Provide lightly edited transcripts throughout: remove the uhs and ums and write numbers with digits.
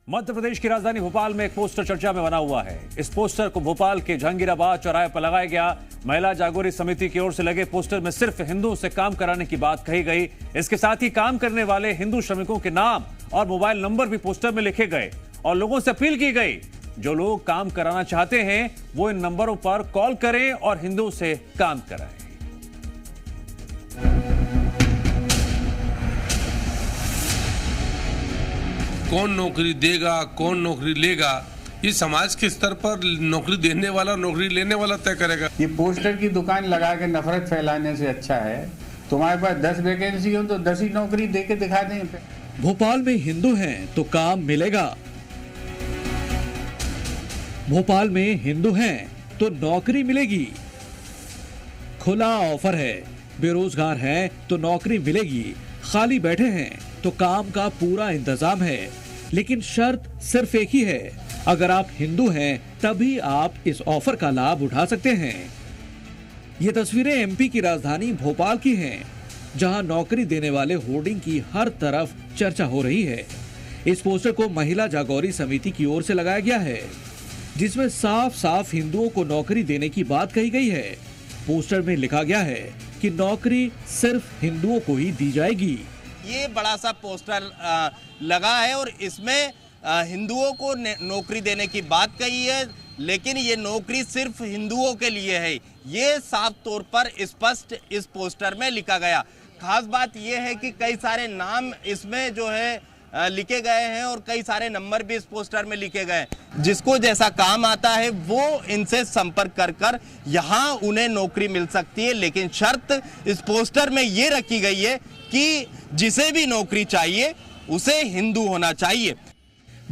मध्य प्रदेश की राजधानी भोपाल में एक पोस्टर चर्चा में बना हुआ है। इस पोस्टर को भोपाल के जहांगीराबाद चौराहे पर लगाया गया। महिला जागोरी समिति की ओर से लगे पोस्टर में सिर्फ हिंदुओं से काम कराने की बात कही गई। इसके साथ ही काम करने वाले हिंदू श्रमिकों के नाम और मोबाइल नंबर भी पोस्टर में लिखे गए और लोगों से अपील की गई, जो लोग काम कराना चाहते हैं वो इन नंबरों पर कॉल करें और हिंदुओं से काम कराएं। कौन नौकरी देगा, कौन नौकरी लेगा, ये समाज के स्तर पर नौकरी देने वाला, नौकरी लेने वाला तय करेगा। ये पोस्टर की दुकान लगा के नफरत फैलाने से अच्छा है तुम्हारे पास 10 वैकेंसी हो तो 10 ही नौकरी दे के दिखा दें। भोपाल में हिंदू हैं तो काम मिलेगा। भोपाल में हिंदू हैं तो नौकरी मिलेगी। खुला ऑफर है, बेरोजगार हैं तो नौकरी मिलेगी, खाली बैठे हैं तो काम का पूरा इंतजाम है। लेकिन शर्त सिर्फ एक ही है, अगर आप हिंदू हैं तभी आप इस ऑफर का लाभ उठा सकते हैं। ये तस्वीरें एमपी की राजधानी भोपाल की हैं, जहां नौकरी देने वाले होर्डिंग की हर तरफ चर्चा हो रही है। इस पोस्टर को महिला जागोरी समिति की ओर से लगाया गया है, जिसमें साफ साफ हिंदुओं को नौकरी देने की बात कही गई है। पोस्टर में लिखा गया है कि नौकरी सिर्फ हिंदुओं को ही दी जाएगी। ये बड़ा सा पोस्टर लगा है और इसमें हिंदुओं को नौकरी देने की बात कही है, लेकिन ये नौकरी सिर्फ हिंदुओं के लिए है, ये साफ तौर पर स्पष्ट इस पोस्टर में लिखा गया। खास बात ये है कि कई सारे नाम इसमें जो है लिखे गए हैं और कई सारे नंबर भी इस पोस्टर में लिखे गए हैं। जिसको जैसा काम आता है वो इनसे संपर्क कर यहाँ उन्हें नौकरी मिल सकती है, लेकिन शर्त इस पोस्टर में ये रखी गई है कि जिसे भी नौकरी चाहिए उसे हिंदू होना चाहिए।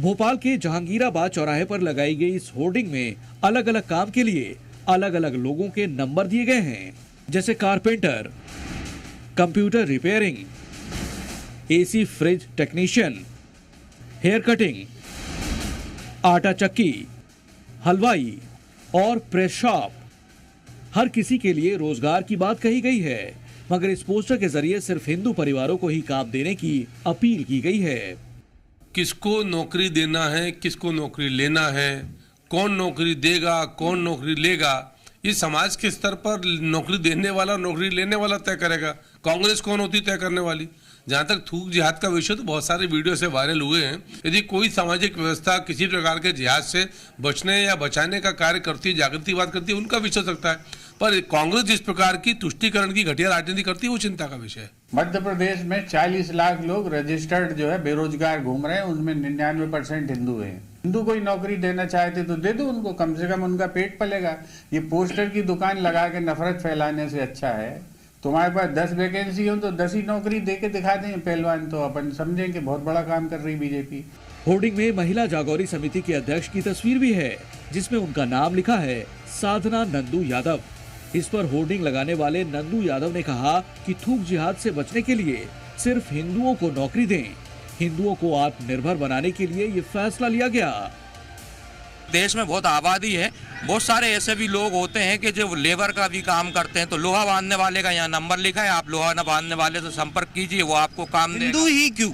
भोपाल के जहांगीराबाद चौराहे पर लगाई गई इस होर्डिंग में अलग अलग काम के लिए अलग अलग लोगों के नंबर दिए गए हैं, जैसे carpenter, computer repairing, AC fridge technician, hair cutting, आटा चक्की, हलवाई और प्रेस शॉप। हर किसी के लिए रोजगार की बात कही गई है, मगर इस पोस्टर के जरिए सिर्फ हिंदू परिवारों को ही काम देने की अपील की गई है। किसको नौकरी देना है, किसको नौकरी लेना है, कौन नौकरी देगा, कौन नौकरी लेगा, ये समाज के स्तर पर नौकरी देने वाला, नौकरी लेने वाला तय करेगा। कांग्रेस कौन होती तय करने वाली। जहां तक थूक जिहाद का विषय, तो बहुत सारे वीडियो से वायरल हुए हैं। यदि कोई सामाजिक व्यवस्था किसी प्रकार के जिहाद से बचने या बचाने का कार्य करती है, जागृतिवाद करती है, उनका विषय हो सकता है, पर कांग्रेस जिस प्रकार की तुष्टीकरण की घटिया राजनीति करती है वो चिंता का विषय है। मध्य प्रदेश में 40 लाख लोग रजिस्टर्ड जो है बेरोजगार घूम रहे हैं, उनमें 99% हिंदू हैं। हिंदू कोई नौकरी देना चाहते तो दे दो उनको, कम से कम उनका पेट पलेगा। ये पोस्टर की दुकान लगा के नफरत फैलाने से अच्छा है तुम्हारे पास 10 वैकेंसी हो तो 10 ही नौकरी दे के दिखा दें पहलवान, तो अपन समझेंगे बहुत बड़ा काम कर रही बीजेपी। होर्डिंग में महिला जागोरी समिति के अध्यक्ष की तस्वीर भी है, जिसमें उनका नाम लिखा है साधना नंदू यादव। इस पर होर्डिंग लगाने वाले नंदू यादव ने कहा कि थूक जिहाद से बचने के लिए सिर्फ हिंदुओं को नौकरी दें। हिंदुओं को आत्मनिर्भर बनाने के लिए ये फैसला लिया गया। देश में बहुत आबादी है, बहुत सारे ऐसे भी लोग होते हैं कि जो लेबर का भी काम करते हैं, तो लोहा बांधने वाले का यहाँ नंबर लिखा है, आप लोहा न बांधने वाले से संपर्क कीजिए, वो आपको काम देगा। हिंदू ही क्यों?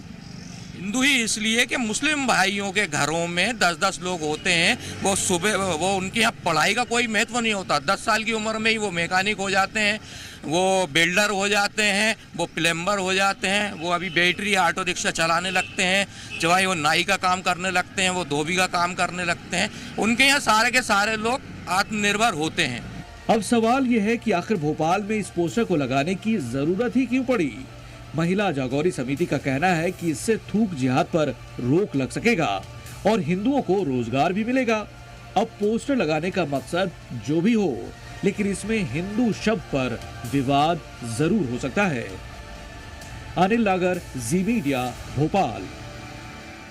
हिंदू ही इसलिए कि मुस्लिम भाइयों के घरों में 10-10 लोग होते हैं, वो सुबह वो उनके यहाँ पढ़ाई का कोई महत्व नहीं होता। 10 साल की उम्र में ही वो मैकेनिक हो जाते हैं, वो बिल्डर हो जाते हैं, वो प्लम्बर हो जाते हैं, वो अभी बैटरी ऑटो रिक्शा चलाने लगते हैं, चाहे वो नाई का काम करने लगते हैं, वो धोबी का काम करने लगते हैं। उनके यहाँ सारे के सारे लोग आत्मनिर्भर होते हैं। अब सवाल ये है कि आखिर भोपाल में इस पोस्टर को लगाने की जरूरत ही क्यों पड़ी। महिला जागोरी समिति का कहना है कि इससे थूक जिहाद पर रोक लग सकेगा और हिंदुओं को रोजगार भी मिलेगा। अब पोस्टर लगाने का मकसद जो भी हो, लेकिन इसमें हिंदू शब्द पर विवाद जरूर हो सकता है। अनिल नागर, जी मीडिया, भोपाल।